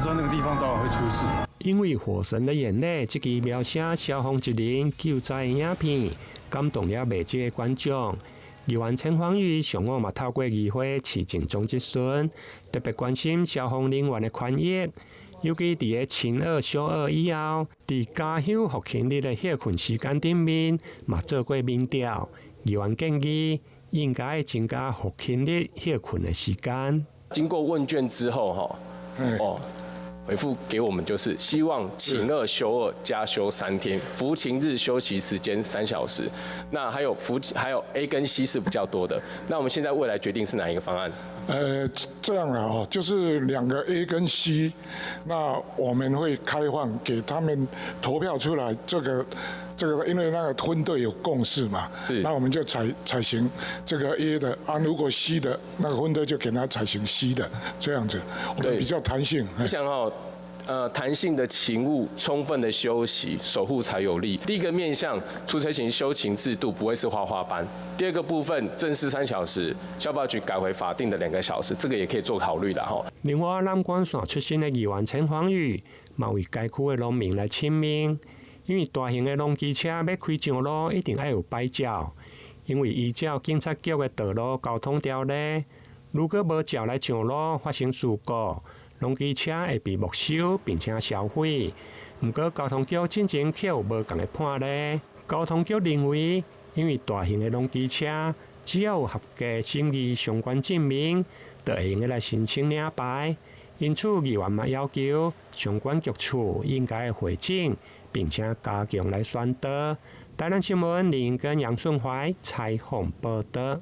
知道那个地方早晚会出事。因为《火神的眼泪》这个描写消防一人救灾的影片，感动了未少的观众。议员陈芳宇上午嘛透过议会市政总质询，特别关心消防人员的权益，尤其伫个亲二小二以后，伫家乡复勤日的休困时间顶面，嘛做过民调。议员建议应该增加复勤日休困的时间。经过问卷之后，回复给我们就是希望请2休2加休3天，服勤日休息时间3小时。那还有 A 跟 C 是比较多的。那我们现在未来决定是哪一个方案？这样了哈，就是2个 A 跟 C， 那我们会开放给他们投票出来。这个，因为那个分队有共识嘛，那我们就采行这个 A 的啊，如果 C 的那个分队就给他采行 C 的，这样子，我们比较弹性。我想弹性的勤务，充分的休息，守护才有力。第一个面向出差勤休勤制度不会是花花班。第二个部分正式3小时，消保局改回法定的2个小时，这个也可以做考虑的哈。另外，南关线出身的议员陈芳宇，嘛为该区的农民来签名，因为大型的农机车要开上路，一定要有牌照，因为依照警察局的道路交通条例，如果无照来上路，发生事故。农机车会被没收并且销毁，不过交通局进前却有无同的判例。交通局认为，因为大型的农机车只要有合格审议相关证明，就会用来申请领牌。因此，议员嘛要求相关局处应该回警，并且加强来宣导。台南新闻林跟杨顺怀采访报道。